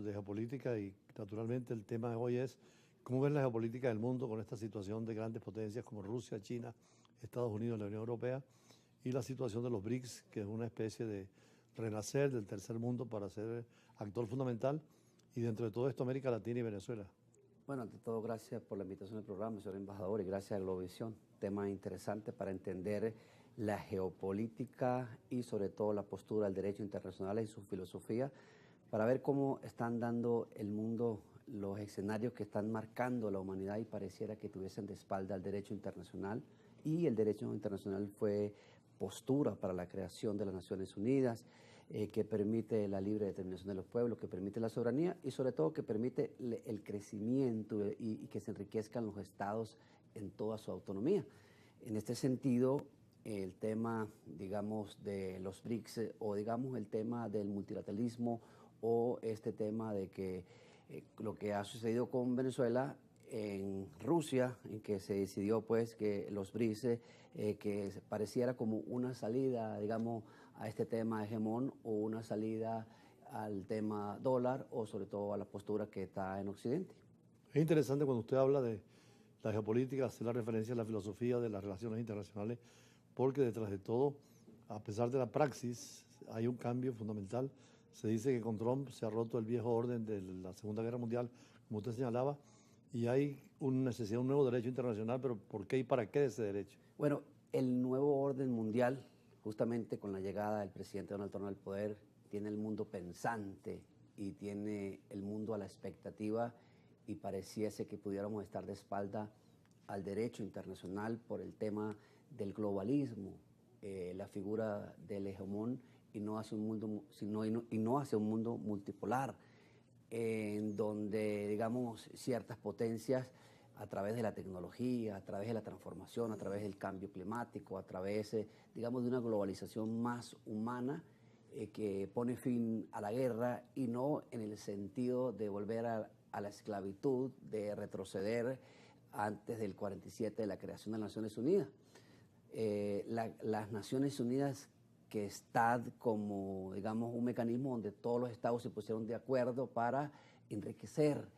de geopolítica y naturalmente el tema de hoy es cómo ves la geopolítica del mundo con esta situación de grandes potencias como Rusia, China, Estados Unidos, la Unión Europea y la situación de los BRICS, que es una especie de renacer del tercer mundo para ser actor fundamental y dentro de todo esto América Latina y Venezuela. Bueno, ante todo, gracias por la invitación al programa, señor embajador, y gracias a Globovisión. Tema interesante para entender la geopolítica y sobre todo la postura del derecho internacional y su filosofía, para ver cómo están dando el mundo los escenarios que están marcando la humanidad y pareciera que tuviesen de espalda el derecho internacional. Y el derecho internacional fue postura para la creación de las Naciones Unidas, que permite la libre determinación de los pueblos, que permite la soberanía y sobre todo que permite el crecimiento y que se enriquezcan los estados en toda su autonomía. En este sentido, el tema, digamos, de los BRICS o digamos el tema del multilateralismo o este tema de que lo que ha sucedido con Venezuela en Rusia, en que se decidió pues que los BRICS, que pareciera como una salida, digamos, a este tema hegemón o una salida al tema dólar o sobre todo a la postura que está en Occidente. Es interesante cuando usted habla de la geopolítica, hacer la referencia a la filosofía de las relaciones internacionales, porque detrás de todo, a pesar de la praxis, hay un cambio fundamental. Se dice que con Trump se ha roto el viejo orden de la Segunda Guerra Mundial, como usted señalaba, y hay una necesidad de un nuevo derecho internacional, pero ¿por qué y para qué ese derecho? Bueno, el nuevo orden mundial, justamente con la llegada del presidente Donald Trump al poder, tiene el mundo pensante y tiene el mundo a la expectativa y pareciese que pudiéramos estar de espalda al derecho internacional por el tema del globalismo, la figura del hegemón y no hacia un mundo, y no hacia un mundo multipolar, en donde, digamos, ciertas potencias a través de la tecnología, a través de la transformación, a través del cambio climático, a través, digamos, de una globalización más humana que pone fin a la guerra y no en el sentido de volver a la esclavitud, de retroceder antes del 47 de la creación de las Naciones Unidas. Las Naciones Unidas que está como, digamos, un mecanismo donde todos los estados se pusieron de acuerdo para enriquecer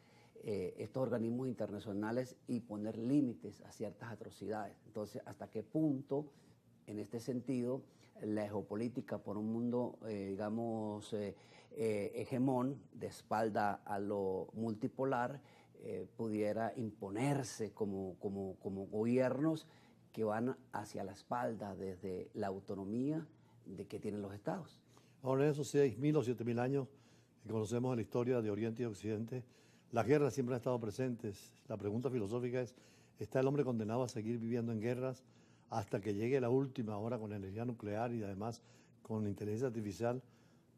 estos organismos internacionales y poner límites a ciertas atrocidades. Entonces, ¿hasta qué punto, en este sentido, la geopolítica por un mundo, digamos, hegemón, de espalda a lo multipolar, pudiera imponerse como gobiernos que van hacia la espalda desde la autonomía de que tienen los estados? Ahora, en esos 6.000 o 7.000 años que conocemos de la historia de Oriente y Occidente, las guerras siempre han estado presentes. La pregunta filosófica es, ¿está el hombre condenado a seguir viviendo en guerras hasta que llegue la última, ahora con energía nuclear y además con inteligencia artificial,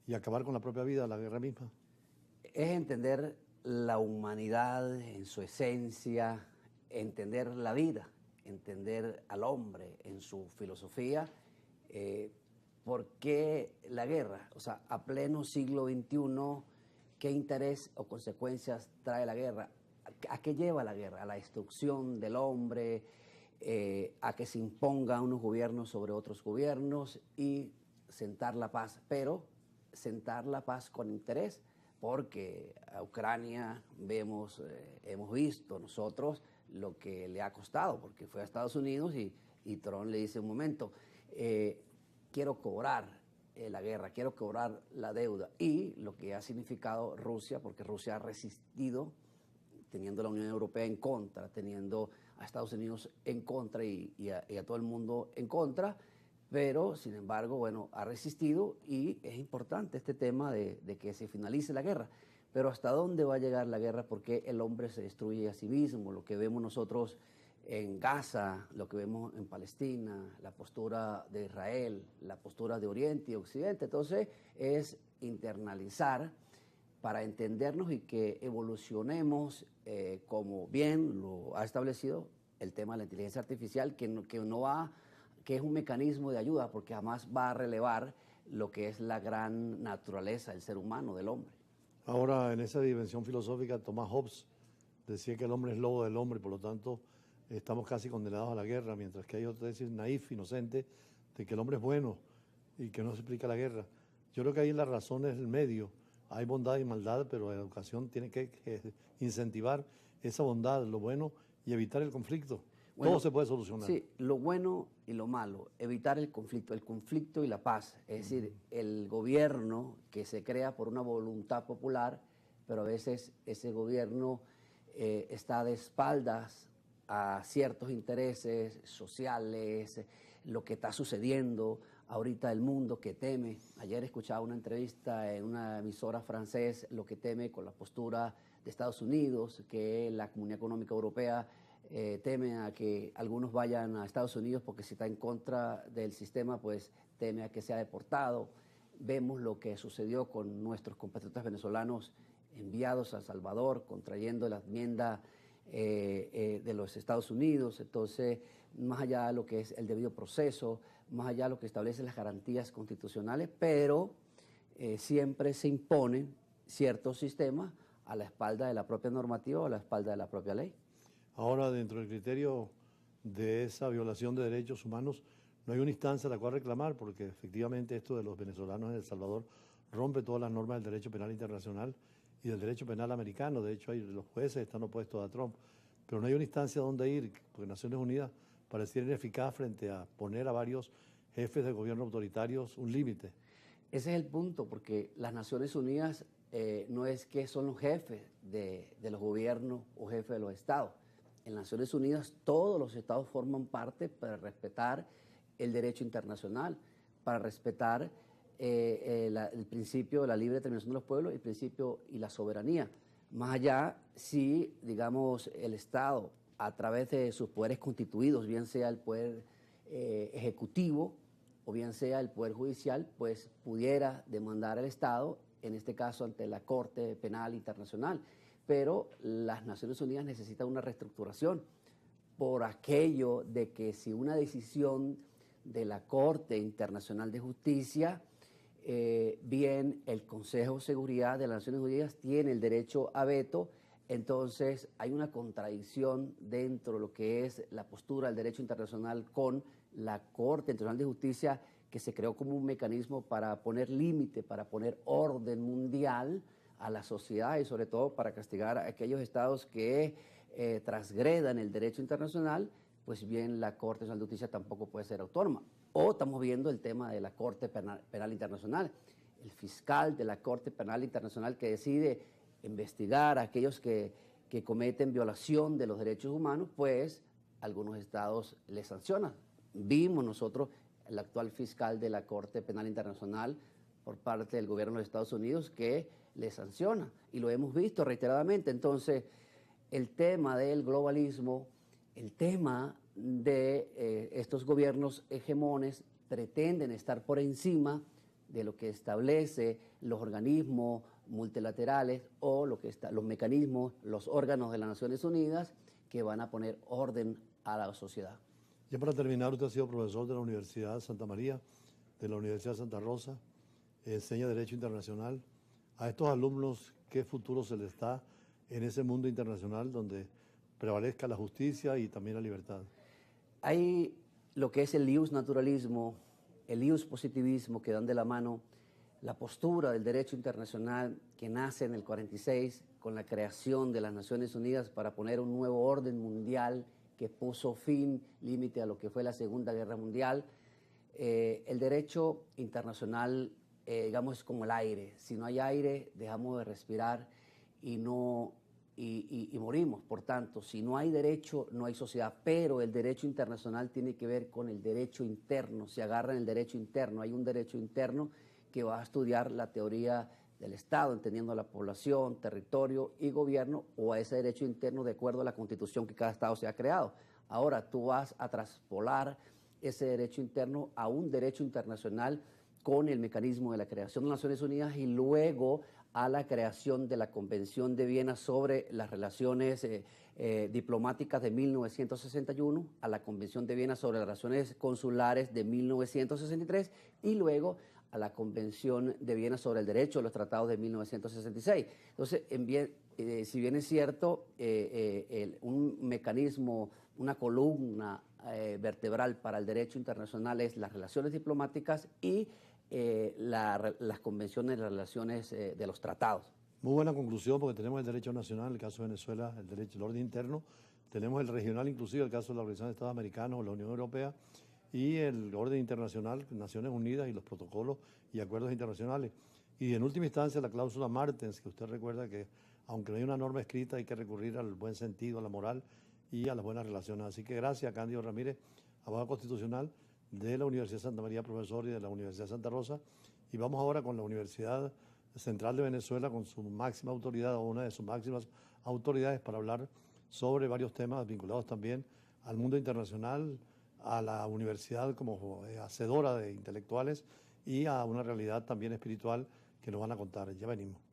y acabar con la propia vida, la guerra misma? Es entender la humanidad en su esencia, entender la vida, entender al hombre en su filosofía. ¿Por qué la guerra? O sea, a pleno siglo XXI, ¿qué interés o consecuencias trae la guerra? ¿A qué lleva la guerra? A la destrucción del hombre, a que se impongan unos gobiernos sobre otros gobiernos y sentar la paz, pero sentar la paz con interés, porque a Ucrania hemos visto nosotros lo que le ha costado, porque fue a Estados Unidos y Trump le dice un momento, quiero cobrar la guerra, quiero cobrar la deuda, y lo que ha significado Rusia, porque Rusia ha resistido, teniendo a la Unión Europea en contra, teniendo a Estados Unidos en contra y a todo el mundo en contra, pero sin embargo, bueno, ha resistido y es importante este tema de que se finalice la guerra. Pero ¿hasta dónde va a llegar la guerra? Porque el hombre se destruye a sí mismo. Lo que vemos nosotros en Gaza, lo que vemos en Palestina, la postura de Israel, la postura de Oriente y Occidente. Entonces es internalizar para entendernos y que evolucionemos como bien lo ha establecido el tema de la inteligencia artificial, que es un mecanismo de ayuda porque jamás va a relevar lo que es la gran naturaleza del ser humano, del hombre. Ahora, en esa dimensión filosófica, Thomas Hobbes decía que el hombre es lobo del hombre y por lo tanto estamos casi condenados a la guerra, mientras que hay otra tesis naif, inocente, de que el hombre es bueno y que no se explica la guerra. Yo creo que ahí la razón es el medio. hay bondad y maldad, pero la educación tiene que incentivar esa bondad, lo bueno, y evitar el conflicto. Bueno, Todo se puede solucionar. Sí, lo bueno y lo malo, evitar el conflicto y la paz. Es decir, el gobierno que se crea por una voluntad popular, pero a veces ese gobierno está de espaldas a ciertos intereses sociales, lo que está sucediendo ahorita el mundo que teme. Ayer escuchaba una entrevista en una emisora francés, lo que teme con la postura de Estados Unidos, que la Comunidad Económica Europea teme a que algunos vayan a Estados Unidos porque si está en contra del sistema, pues teme a que sea deportado. Vemos lo que sucedió con nuestros compatriotas venezolanos enviados a El Salvador, contrayendo la enmienda de los Estados Unidos. Entonces, más allá de lo que es el debido proceso, más allá de lo que establece las garantías constitucionales, pero siempre se imponen ciertos sistemas a la espalda de la propia normativa o a la espalda de la propia ley. Ahora, dentro del criterio de esa violación de derechos humanos, no hay una instancia a la cual reclamar, porque efectivamente esto de los venezolanos en El Salvador rompe todas las normas del derecho penal internacional y del derecho penal americano. De hecho, los jueces están opuestos a Trump, pero no hay una instancia donde ir, porque Naciones Unidas pareciera ineficaz frente a poner a varios jefes de gobierno autoritarios un límite. Ese es el punto, porque las Naciones Unidas no es que son los jefes de los gobiernos o jefes de los estados. En las Naciones Unidas todos los estados forman parte para respetar el derecho internacional, para respetar el principio de la libre determinación de los pueblos, el principio y la soberanía. Más allá, si, digamos, el Estado, a través de sus poderes constituidos, bien sea el poder ejecutivo o bien sea el poder judicial, pues pudiera demandar al Estado, en este caso ante la Corte Penal Internacional. Pero las Naciones Unidas necesitan una reestructuración por aquello de que si una decisión de la Corte Internacional de Justicia, bien el Consejo de Seguridad de las Naciones Unidas tiene el derecho a veto, entonces hay una contradicción dentro de lo que es la postura del derecho internacional con la Corte Internacional de Justicia, que se creó como un mecanismo para poner límite, para poner orden mundial a la sociedad y sobre todo para castigar a aquellos estados que transgredan el derecho internacional. Pues bien, la Corte Nacional de Justicia tampoco puede ser autónoma. O estamos viendo el tema de la Corte Penal Internacional. El fiscal de la Corte Penal Internacional que decide investigar a aquellos que cometen violación de los derechos humanos, pues algunos estados les sancionan. Vimos nosotros el actual fiscal de la Corte Penal Internacional por parte del gobierno de los Estados Unidos que le sanciona, y lo hemos visto reiteradamente. Entonces, el tema del globalismo, el tema de estos gobiernos hegemones pretenden estar por encima de lo que establece los organismos multilaterales o los mecanismos, los órganos de las Naciones Unidas que van a poner orden a la sociedad. Ya para terminar, usted ha sido profesor de la Universidad de Santa María, de la Universidad de Santa Rosa, enseña Derecho Internacional. A estos alumnos, ¿qué futuro se les da en ese mundo internacional donde prevalezca la justicia y también la libertad? Hay lo que es el ius naturalismo, el ius positivismo, que dan de la mano la postura del derecho internacional que nace en el 46 con la creación de las Naciones Unidas para poner un nuevo orden mundial que puso fin, límite a lo que fue la Segunda Guerra Mundial. El derecho internacional, digamos, es como el aire. Si no hay aire, dejamos de respirar y morimos. Por tanto, si no hay derecho, no hay sociedad. Pero el derecho internacional tiene que ver con el derecho interno. Se agarra en el derecho interno. Hay un derecho interno que va a estudiar la teoría del Estado, entendiendo la población, territorio y gobierno, o a ese derecho interno de acuerdo a la Constitución que cada Estado se ha creado. Ahora tú vas a traspolar ese derecho interno a un derecho internacional con el mecanismo de la creación de las Naciones Unidas y luego a la creación de la Convención de Viena sobre las relaciones diplomáticas de 1961, a la Convención de Viena sobre las relaciones consulares de 1963 y luego a la Convención de Viena sobre el derecho de los tratados de 1966. Entonces, si bien es cierto, un mecanismo, una columna vertebral para el derecho internacional es las relaciones diplomáticas y las convenciones, las relaciones de los tratados. Muy buena conclusión, porque tenemos el derecho nacional, en el caso de Venezuela, el derecho, el orden interno, tenemos el regional, inclusive el caso de la Organización de Estados Americanos o la Unión Europea, y el orden internacional, Naciones Unidas y los protocolos y acuerdos internacionales. Y en última instancia la cláusula Martens, que usted recuerda que aunque no hay una norma escrita, hay que recurrir al buen sentido, a la moral y a las buenas relaciones. Así que gracias a Cándido Ramírez, abogado constitucional de la Universidad de Santa María, profesor, y de la Universidad de Santa Rosa. Y vamos ahora con la Universidad Central de Venezuela, con su máxima autoridad o una de sus máximas autoridades, para hablar sobre varios temas vinculados también al mundo internacional, a la universidad como hacedora de intelectuales y a una realidad también espiritual que nos van a contar. Ya venimos.